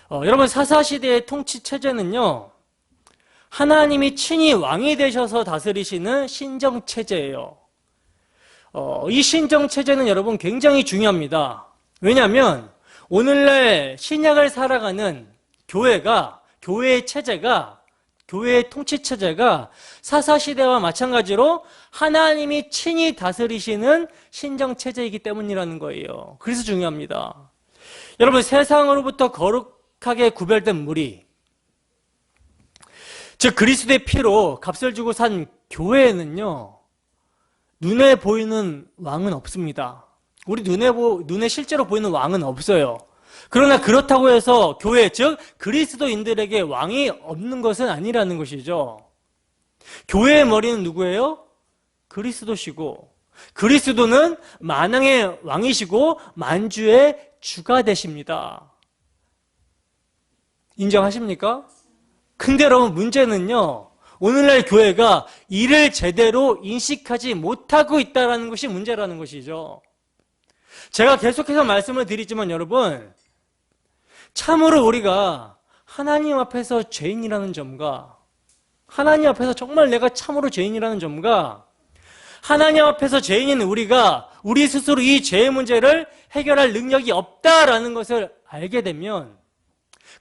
여러분 사사시대의 통치체제는요, 하나님이 친히 왕이 되셔서 다스리시는 신정체제예요. 이 신정체제는 여러분 굉장히 중요합니다. 왜냐하면 오늘날 신약을 살아가는 교회의 체제가, 교회의 통치체제가 사사시대와 마찬가지로 하나님이 친히 다스리시는 신정체제이기 때문이라는 거예요. 그래서 중요합니다. 여러분, 세상으로부터 거룩하게 구별된 무리, 즉 그리스도의 피로 값을 주고 산 교회에는요, 눈에 보이는 왕은 없습니다. 우리 눈에 실제로 보이는 왕은 없어요. 그러나 그렇다고 해서 교회, 즉 그리스도인들에게 왕이 없는 것은 아니라는 것이죠. 교회의 머리는 누구예요? 그리스도시고, 그리스도는 만왕의 왕이시고 만주의 주가 되십니다. 인정하십니까? 근데 여러분, 문제는요, 오늘날 교회가 이를 제대로 인식하지 못하고 있다는 것이 문제라는 것이죠. 제가 계속해서 말씀을 드리지만 여러분, 참으로 우리가 하나님 앞에서 죄인이라는 점과, 하나님 앞에서 정말 내가 참으로 죄인이라는 점과, 하나님 앞에서 죄인인 우리가 우리 스스로 이 죄의 문제를 해결할 능력이 없다라는 것을 알게 되면,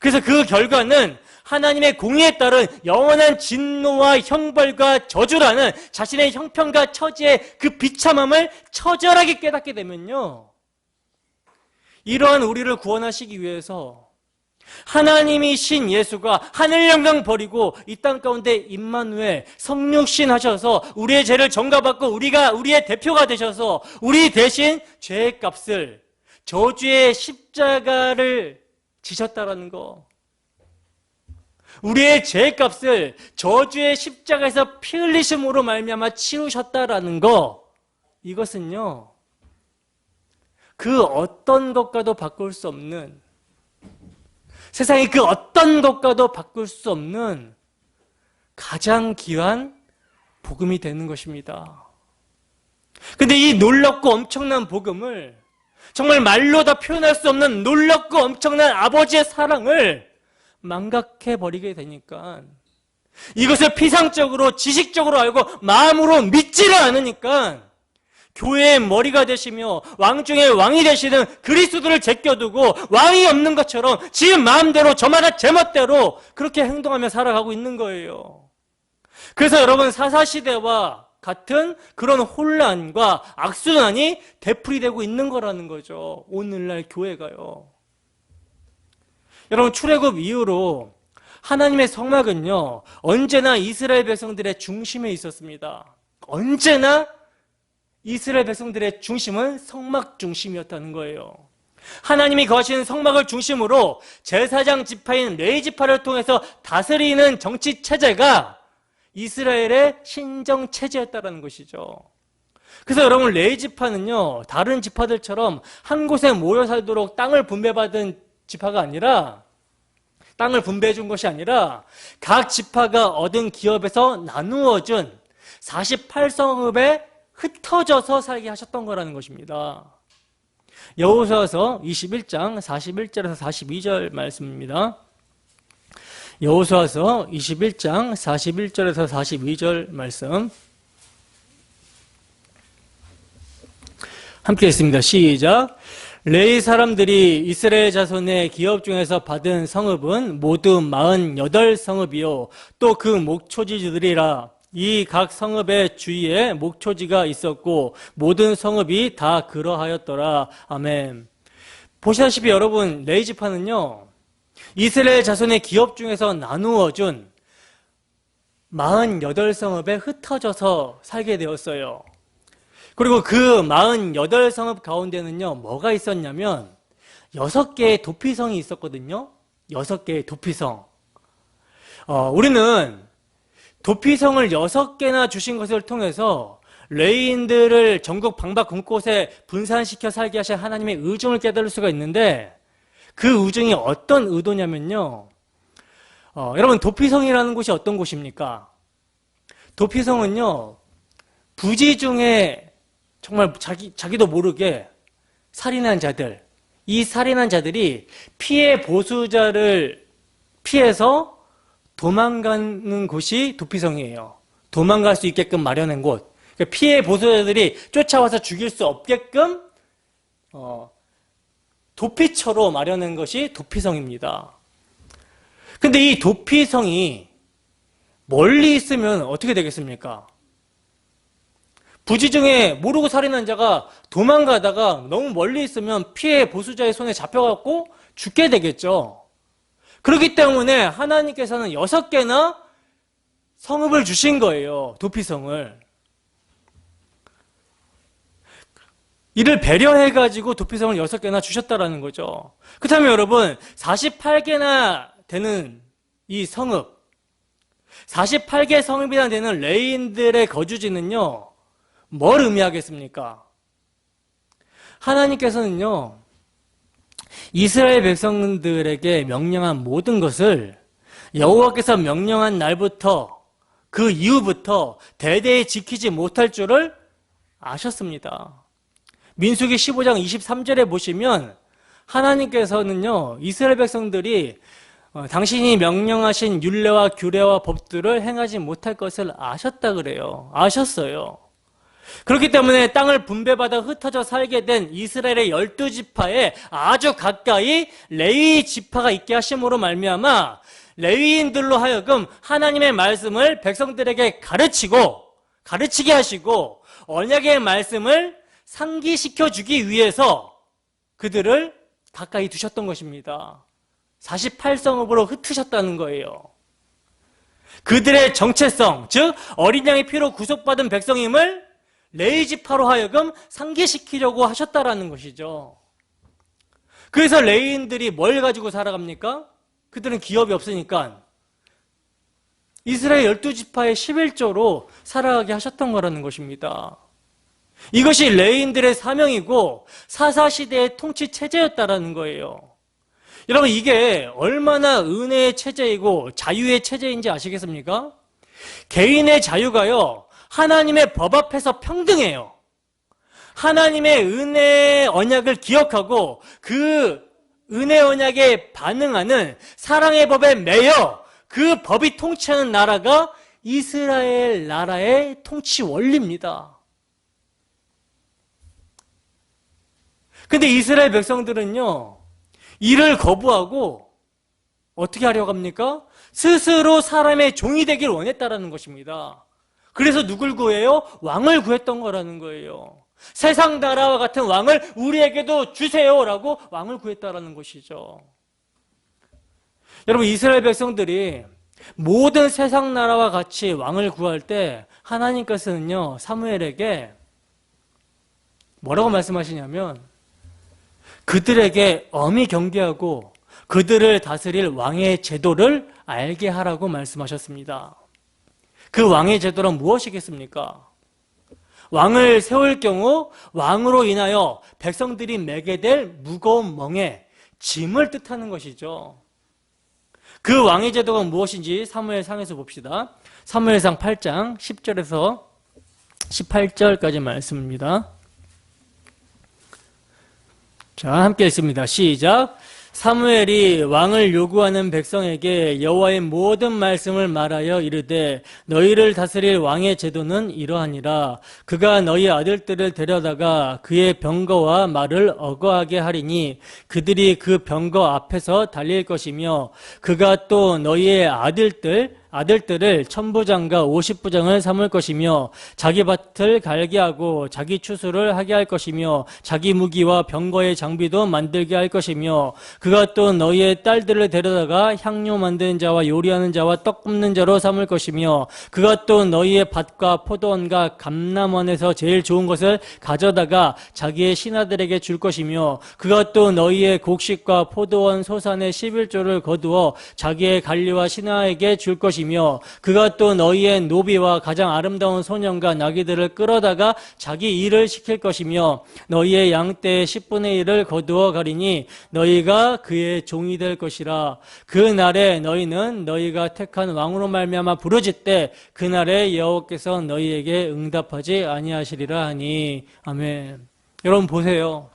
그래서 그 결과는 하나님의 공의에 따른 영원한 진노와 형벌과 저주라는 자신의 형편과 처지의 그 비참함을 처절하게 깨닫게 되면요, 이러한 우리를 구원하시기 위해서 하나님이신 예수가 하늘 영광 버리고 이 땅 가운데 임마누엘 성육신 하셔서 우리의 죄를 전가받고 우리의 대표가 되셔서 우리 대신 죄의 값을, 저주의 십자가를 지셨다라는 거, 우리의 죄의 값을 저주의 십자가에서 피 흘리심으로 말미암아 치르셨다라는 거, 이것은요, 그 어떤 것과도 바꿀 수 없는, 세상의 그 어떤 것과도 바꿀 수 없는 가장 귀한 복음이 되는 것입니다. 근데 이 놀랍고 엄청난 복음을, 정말 말로 다 표현할 수 없는 놀랍고 엄청난 아버지의 사랑을 망각해버리게 되니까, 이것을 피상적으로 지식적으로 알고 마음으로 믿지를 않으니까 교회의 머리가 되시며 왕 중에 왕이 되시는 그리스도를 제껴두고 왕이 없는 것처럼 지 마음대로 저마다 제멋대로 그렇게 행동하며 살아가고 있는 거예요. 그래서 여러분, 사사시대와 같은 그런 혼란과 악순환이 되풀이되고 있는 거라는 거죠. 오늘날 교회가요. 여러분, 출애굽 이후로 하나님의 성막은요, 언제나 이스라엘 백성들의 중심에 있었습니다. 언제나 이스라엘 백성들의 중심은 성막 중심이었다는 거예요. 하나님이 거하시는 성막을 중심으로 제사장 지파인 레위 지파를 통해서 다스리는 정치 체제가 이스라엘의 신정 체제였다는 것이죠. 그래서 여러분, 레위 지파는요, 다른 지파들처럼 한 곳에 모여 살도록 땅을 분배받은 지파가 아니라, 땅을 분배해 준 것이 아니라 각 지파가 얻은 기업에서 나누어준 48성읍에 흩어져서 살게 하셨던 거라는 것입니다. 여호수아서 21장 41절에서 42절 말씀입니다. 여호수아서 21장 41절에서 42절 말씀 함께 읽습니다. 시작. 레위 사람들이 이스라엘 자손의 기업 중에서 받은 성읍은 모두 48성읍이요 또 그 목초지들이라. 이 각 성읍의 주위에 목초지가 있었고 모든 성읍이 다 그러하였더라. 아멘. 보시다시피 여러분, 레위 지파는요, 이스라엘 자손의 기업 중에서 나누어준 48성읍에 흩어져서 살게 되었어요. 그리고 그 48성읍 가운데는요, 뭐가 있었냐면 6개의 도피성이 있었거든요. 6개의 도피성. 우리는 도피성을 6개나 주신 것을 통해서 레위인들을 전국 방방 곳곳에 분산시켜 살게 하신 하나님의 의중을 깨달을 수가 있는데, 그 의중이 어떤 의도냐면요, 여러분, 도피성이라는 곳이 어떤 곳입니까? 도피성은요, 부지 중에 정말 자기도 모르게 살인한 자들, 이 살인한 자들이 피해 보수자를 피해서 도망가는 곳이 도피성이에요. 도망갈 수 있게끔 마련한 곳. 그러니까 피해 보수자들이 쫓아와서 죽일 수 없게끔 도피처로 마련한 것이 도피성입니다. 근데 이 도피성이 멀리 있으면 어떻게 되겠습니까? 부지중에 모르고 살인한 자가 도망가다가 너무 멀리 있으면 피해 보수자의 손에 잡혀갖고 죽게 되겠죠. 그렇기 때문에 하나님께서는 6개나 성읍을 주신 거예요. 도피성을. 이를 배려해가지고 도피성을 6개나 주셨다라는 거죠. 그렇다면 여러분, 48개나 되는 이 성읍, 48개 성읍이나 되는 레위인들의 거주지는요, 뭘 의미하겠습니까? 하나님께서는요, 이스라엘 백성들에게 명령한 모든 것을 여호와께서 명령한 날부터 그 이후부터 대대에 지키지 못할 줄을 아셨습니다. 민수기 15장 23절에 보시면 하나님께서는요, 이스라엘 백성들이 당신이 명령하신 율례와 규례와 법들을 행하지 못할 것을 아셨다 그래요. 아셨어요. 그렇기 때문에 땅을 분배받아 흩어져 살게 된 이스라엘의 12지파에 아주 가까이 레위 지파가 있게 하심으로 말미암아 레위인들로 하여금 하나님의 말씀을 백성들에게 가르치게 하시고 언약의 말씀을 상기시켜 주기 위해서 그들을 가까이 두셨던 것입니다. 48성읍으로 흩으셨다는 거예요. 그들의 정체성, 즉 어린 양의 피로 구속받은 백성임을 레위지파로 하여금 상기시키려고 하셨다라는 것이죠. 그래서 레위인들이 뭘 가지고 살아갑니까? 그들은 기업이 없으니까 이스라엘 12지파의 11조로 살아가게 하셨던 거라는 것입니다. 이것이 레위인들의 사명이고 사사시대의 통치 체제였다라는 거예요. 여러분, 이게 얼마나 은혜의 체제이고 자유의 체제인지 아시겠습니까? 개인의 자유가요, 하나님의 법 앞에서 평등해요. 하나님의 은혜의 언약을 기억하고 그 은혜 언약에 반응하는 사랑의 법에 매여 그 법이 통치하는 나라가 이스라엘 나라의 통치 원리입니다. 근데 이스라엘 백성들은요, 이를 거부하고 어떻게 하려고 합니까? 스스로 사람의 종이 되길 원했다라는 것입니다. 그래서 누굴 구해요? 왕을 구했던 거라는 거예요. 세상 나라와 같은 왕을 우리에게도 주세요라고 왕을 구했다라는 것이죠. 여러분, 이스라엘 백성들이 모든 세상 나라와 같이 왕을 구할 때 하나님께서는요, 사무엘에게 뭐라고 말씀하시냐면 그들에게 엄히 경계하고 그들을 다스릴 왕의 제도를 알게 하라고 말씀하셨습니다. 그 왕의 제도란 무엇이겠습니까? 왕을 세울 경우 왕으로 인하여 백성들이 매게 될 무거운 멍에 짐을 뜻하는 것이죠. 그 왕의 제도가 무엇인지 사무엘상에서 봅시다. 사무엘상 8장 10절에서 18절까지 말씀입니다. 자, 함께 읽습니다. 시작. 사무엘이 왕을 요구하는 백성에게 여호와의 모든 말씀을 말하여 이르되 너희를 다스릴 왕의 제도는 이러하니라. 그가 너희 아들들을 데려다가 그의 병거와 말을 어거하게 하리니 그들이 그 병거 앞에서 달릴 것이며 그가 또 너희의 아들들을 천부장과 50부장을 삼을 것이며 자기 밭을 갈게 하고 자기 추수를 하게 할 것이며 자기 무기와 병거의 장비도 만들게 할 것이며 그가 또 너희의 딸들을 데려다가 향료 만드는 자와 요리하는 자와 떡 굽는 자로 삼을 것이며 그가 또 너희의 밭과 포도원과 감람원에서 제일 좋은 것을 가져다가 자기의 신하들에게 줄 것이며 그가 또 너희의 곡식과 포도원 소산의 11조를 거두어 자기의 관리와 신하에게 줄 것이며 그가 또 너희의 노비와 가장 아름다운 소년과 나귀들을 끌어다가 자기 일을 시킬 것이며 너희의 양떼의 10분의 1을 거두어 가리니 너희가 그의 종이 될 것이라. 그 날에 너희는 너희가 택한 왕으로 말미암아 부르짖되 그날에 여호와께서 너희에게 응답하지 아니하시리라 하니. 아멘. 여러분 보세요.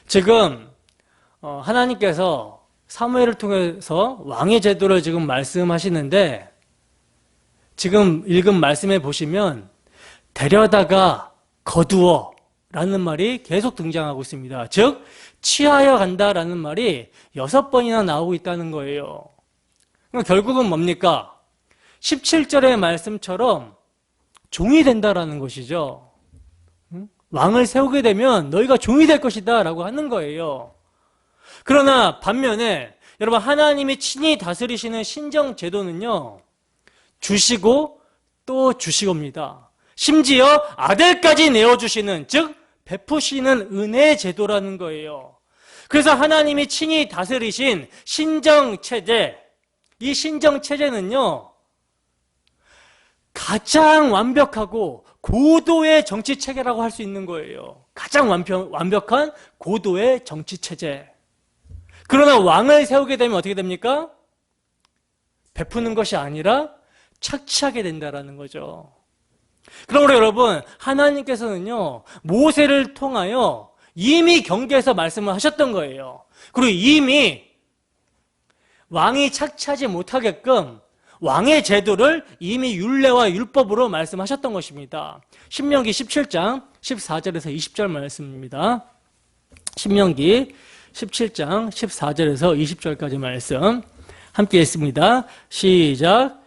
지금 하나님께서 사무엘을 통해서 왕의 제도를 지금 말씀하시는데 지금 읽은 말씀에 보시면 데려다가 거두어 라는 말이 계속 등장하고 있습니다. 즉 취하여 간다라는 말이 6번이나 나오고 있다는 거예요. 그러니까 결국은 뭡니까? 17절의 말씀처럼 종이 된다라는 것이죠. 왕을 세우게 되면 너희가 종이 될 것이다 라고 하는 거예요. 그러나 반면에 여러분 하나님이 친히 다스리시는 신정제도는요, 주시고 또 주시옵니다. 심지어 아들까지 내어주시는, 즉 베푸시는 은혜의 제도라는 거예요. 그래서 하나님이 친히 다스리신 신정체제, 이 신정체제는요 가장 완벽하고 고도의 정치체계라고 할 수 있는 거예요. 가장 완벽한 고도의 정치체제. 그러나 왕을 세우게 되면 어떻게 됩니까? 베푸는 것이 아니라 착취하게 된다는 거죠. 그러므로 여러분 하나님께서는요 모세를 통하여 이미 경계에서 말씀을 하셨던 거예요. 그리고 이미 왕이 착취하지 못하게끔 왕의 제도를 이미 율례와 율법으로 말씀하셨던 것입니다. 신명기 17장 14절에서 20절 말씀입니다. 신명기 17장 14절에서 20절까지 말씀 함께 읽습니다. 시작.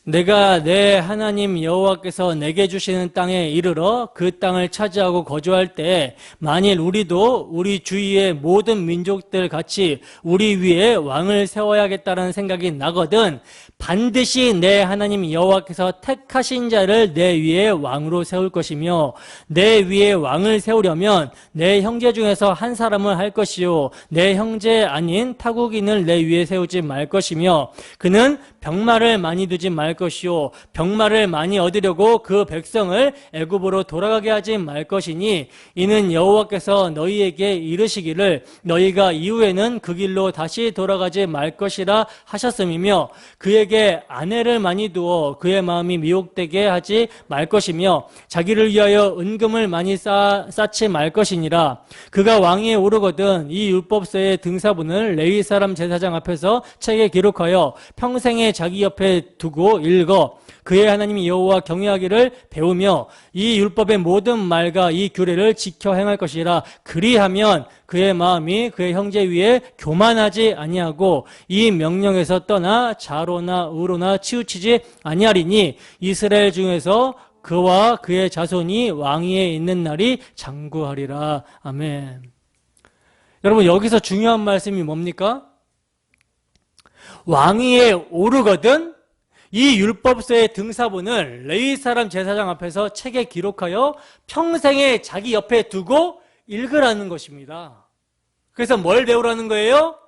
내가 내 하나님 여호와께서 내게 주시는 땅에 이르러 그 땅을 차지하고 거주할 때 만일 우리도 우리 주위의 모든 민족들 같이 우리 위에 왕을 세워야겠다는 생각이 나거든 반드시 내 하나님 여호와께서 택하신 자를 내 위에 왕으로 세울 것이며 내 위에 왕을 세우려면 내 형제 중에서 한 사람을 할 것이요 내 형제 아닌 타국인을 내 위에 세우지 말 것이며 그는 병마를 많이 두지 말 것이요 병마를 많이 얻으려고 그 백성을 애굽으로 돌아가게 하지 말 것이니 이는 여호와께서 너희에게 이르시기를 너희가 이후에는 그 길로 다시 돌아가지 말 것이라 하셨음이며 그에게 아내를 많이 두어 그의 마음이 미혹되게 하지 말 것이며 자기를 위하여 은금을 많이 쌓지 말 것이니라. 그가 왕위에 오르거든 이 율법서의 등사본을 레위 사람 제사장 앞에서 책에 기록하여 평생에 자기 옆에 두고 읽어 그의 하나님 여호와 경외하기를 배우며 이 율법의 모든 말과 이 규례를 지켜 행할 것이라. 그리하면 그의 마음이 그의 형제 위에 교만하지 아니하고 이 명령에서 떠나 좌로나 우로나 치우치지 아니하리니 이스라엘 중에서 그와 그의 자손이 왕위에 있는 날이 장구하리라. 아멘. 여러분 여기서 중요한 말씀이 뭡니까? 왕위에 오르거든 이 율법서의 등사본을 레위 사람 제사장 앞에서 책에 기록하여 평생에 자기 옆에 두고 읽으라는 것입니다. 그래서 뭘 배우라는 거예요?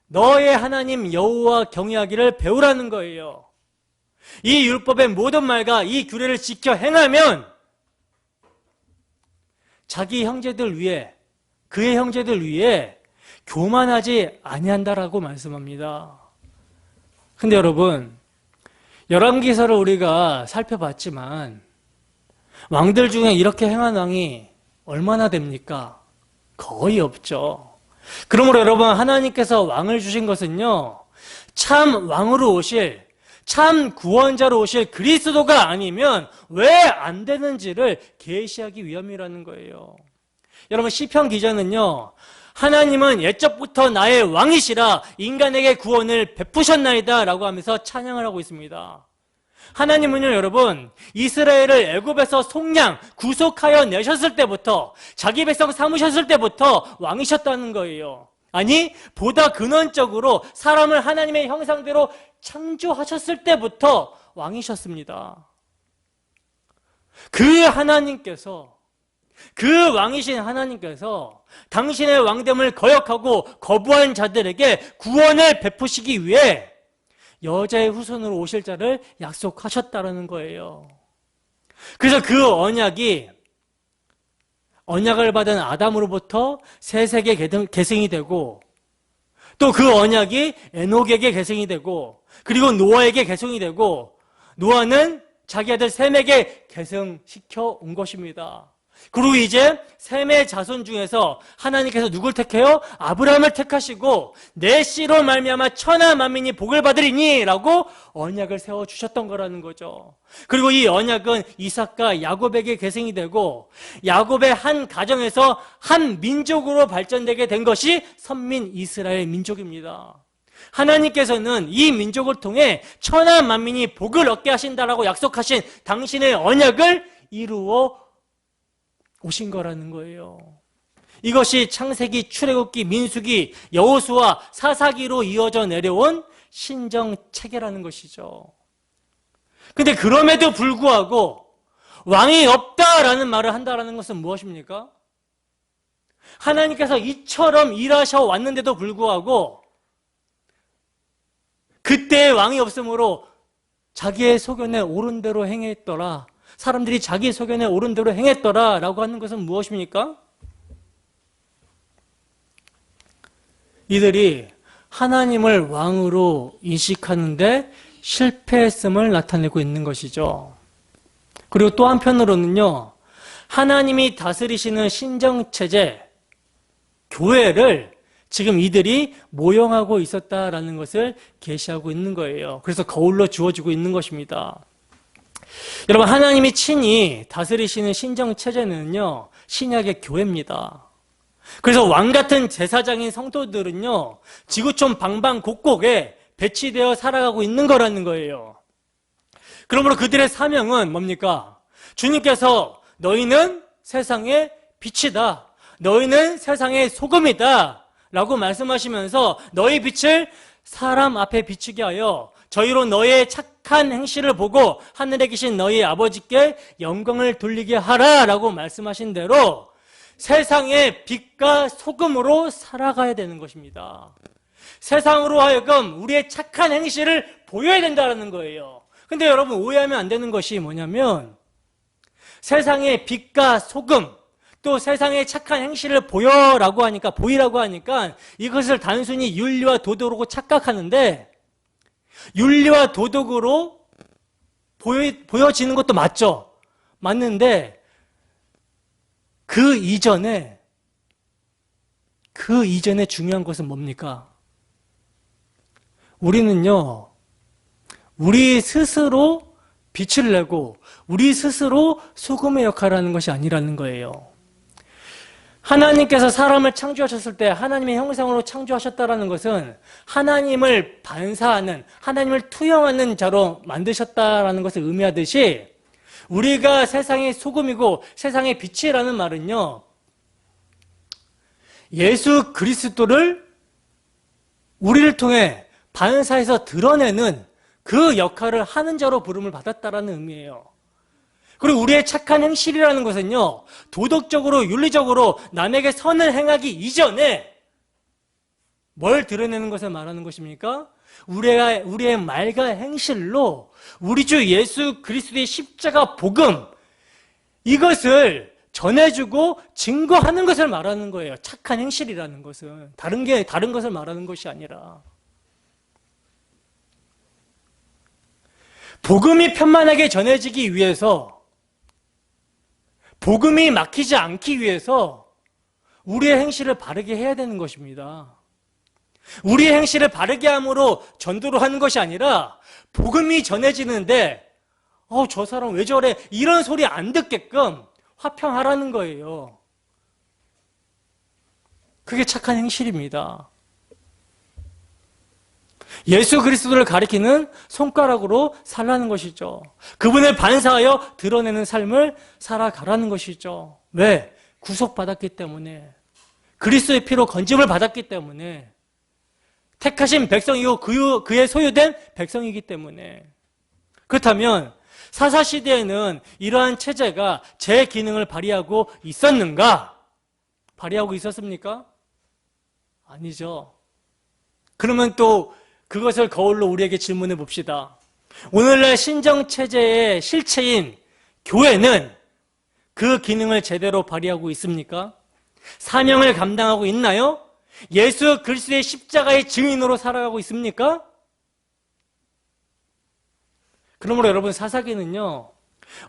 너의 하나님 여호와 경외하기를 배우라는 거예요. 이 율법의 모든 말과 이 규례를 지켜 행하면 자기 형제들 위에 그의 형제들 위에 교만하지 아니한다라고 말씀합니다. 근데 여러분 열왕기서를 우리가 살펴봤지만 왕들 중에 이렇게 행한 왕이 얼마나 됩니까? 거의 없죠. 그러므로 여러분 하나님께서 왕을 주신 것은요 참 왕으로 오실 참 구원자로 오실 그리스도가 아니면 왜 안 되는지를 계시하기 위함이라는 거예요. 여러분 시편 기자는요 하나님은 옛적부터 나의 왕이시라 인간에게 구원을 베푸셨나이다 라고 하면서 찬양을 하고 있습니다. 하나님은요 여러분 이스라엘을 애굽에서 속량 구속하여 내셨을 때부터 자기 백성 삼으셨을 때부터 왕이셨다는 거예요. 아니 보다 근원적으로 사람을 하나님의 형상대로 창조하셨을 때부터 왕이셨습니다. 그 하나님께서 그 왕이신 하나님께서 당신의 왕됨을 거역하고 거부한 자들에게 구원을 베푸시기 위해 여자의 후손으로 오실 자를 약속하셨다는 거예요. 그래서 그 언약을 받은 아담으로부터 새 세계 계승이 되고 또 그 언약이 에녹에게 계승이 되고 그리고 노아에게 계승이 되고 노아는 자기 아들 셈에게 계승시켜 온 것입니다. 그리고 이제 셈의 자손 중에서 하나님께서 누굴 택해요? 아브라함을 택하시고 내 씨로 말미암아 천하 만민이 복을 받으리니 라고 언약을 세워주셨던 거라는 거죠. 그리고 이 언약은 이삭과 야곱에게 계승이 되고 야곱의 한 가정에서 한 민족으로 발전되게 된 것이 선민 이스라엘 민족입니다. 하나님께서는 이 민족을 통해 천하 만민이 복을 얻게 하신다라고 약속하신 당신의 언약을 이루어 오신 거라는 거예요. 이것이 창세기, 출애굽기, 민수기, 여호수아, 사사기로 이어져 내려온 신정 체계라는 것이죠. 근데 그럼에도 불구하고 왕이 없다라는 말을 한다라는 것은 무엇입니까? 하나님께서 이처럼 일하셔 왔는데도 불구하고 그때 왕이 없으므로 자기의 소견에 옳은 대로 행했더라. 사람들이 자기 소견에 옳은 대로 행했더라 라고 하는 것은 무엇입니까? 이들이 하나님을 왕으로 인식하는데 실패했음을 나타내고 있는 것이죠. 그리고 또 한편으로는요, 하나님이 다스리시는 신정체제, 교회를 지금 이들이 모형하고 있었다라는 것을 계시하고 있는 거예요. 그래서 거울로 주어지고 있는 것입니다. 여러분, 하나님이 친히 다스리시는 신정체제는요, 신약의 교회입니다. 그래서 왕같은 제사장인 성도들은요, 지구촌 방방곡곡에 배치되어 살아가고 있는 거라는 거예요. 그러므로 그들의 사명은 뭡니까? 주님께서 너희는 세상의 빛이다. 너희는 세상의 소금이다. 라고 말씀하시면서 너희 빛을 사람 앞에 비추게 하여 저희로 너의 착한 행실을 보고 하늘에 계신 너희 아버지께 영광을 돌리게 하라 라고 말씀하신 대로 세상의 빛과 소금으로 살아가야 되는 것입니다. 세상으로 하여금 우리의 착한 행실을 보여야 된다는 거예요. 근데 여러분, 오해하면 안 되는 것이 뭐냐면 세상의 빛과 소금, 또 세상의 착한 행실을 보이라고 하니까 이것을 단순히 윤리와 도덕으로 착각하는데, 윤리와 도덕으로 보여지는 것도 맞죠. 맞는데 그 이전에 중요한 것은 뭡니까? 우리는요, 우리 스스로 빛을 내고 우리 스스로 소금의 역할을 하는 것이 아니라는 거예요. 하나님께서 사람을 창조하셨을 때 하나님의 형상으로 창조하셨다는 것은 하나님을 반사하는, 하나님을 투영하는 자로 만드셨다는 것을 의미하듯이 우리가 세상의 소금이고 세상의 빛이라는 말은요, 예수 그리스도를 우리를 통해 반사해서 드러내는 그 역할을 하는 자로 부름을 받았다라는 의미예요. 그리고 우리의 착한 행실이라는 것은요, 도덕적으로 윤리적으로 남에게 선을 행하기 이전에 뭘 드러내는 것을 말하는 것입니까? 우리의 말과 행실로 우리 주 예수 그리스도의 십자가 복음, 이것을 전해주고 증거하는 것을 말하는 거예요. 착한 행실이라는 것은 다른 것을 말하는 것이 아니라, 복음이 편만하게 전해지기 위해서, 복음이 막히지 않기 위해서 우리의 행실을 바르게 해야 되는 것입니다. 우리의 행실을 바르게 함으로 전도를 하는 것이 아니라 복음이 전해지는데 저 사람 왜 저래? 이런 소리 안 듣게끔 화평하라는 거예요. 그게 착한 행실입니다. 예수 그리스도를 가리키는 손가락으로 살라는 것이죠. 그분을 반사하여 드러내는 삶을 살아가라는 것이죠. 왜? 구속받았기 때문에, 그리스도의 피로 건짐을 받았기 때문에, 택하신 백성이고 그의 소유된 백성이기 때문에. 그렇다면 사사시대에는 이러한 체제가 제 기능을 발휘하고 있었는가? 발휘하고 있었습니까? 아니죠. 그러면 또 그것을 거울로 우리에게 질문해 봅시다. 오늘날 신정체제의 실체인 교회는 그 기능을 제대로 발휘하고 있습니까? 사명을 감당하고 있나요? 예수 그리스도의 십자가의 증인으로 살아가고 있습니까? 그러므로 여러분, 사사기는요,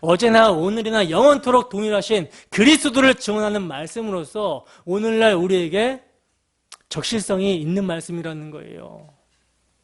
어제나 오늘이나 영원토록 동일하신 그리스도를 증언하는 말씀으로서 오늘날 우리에게 적실성이 있는 말씀이라는 거예요.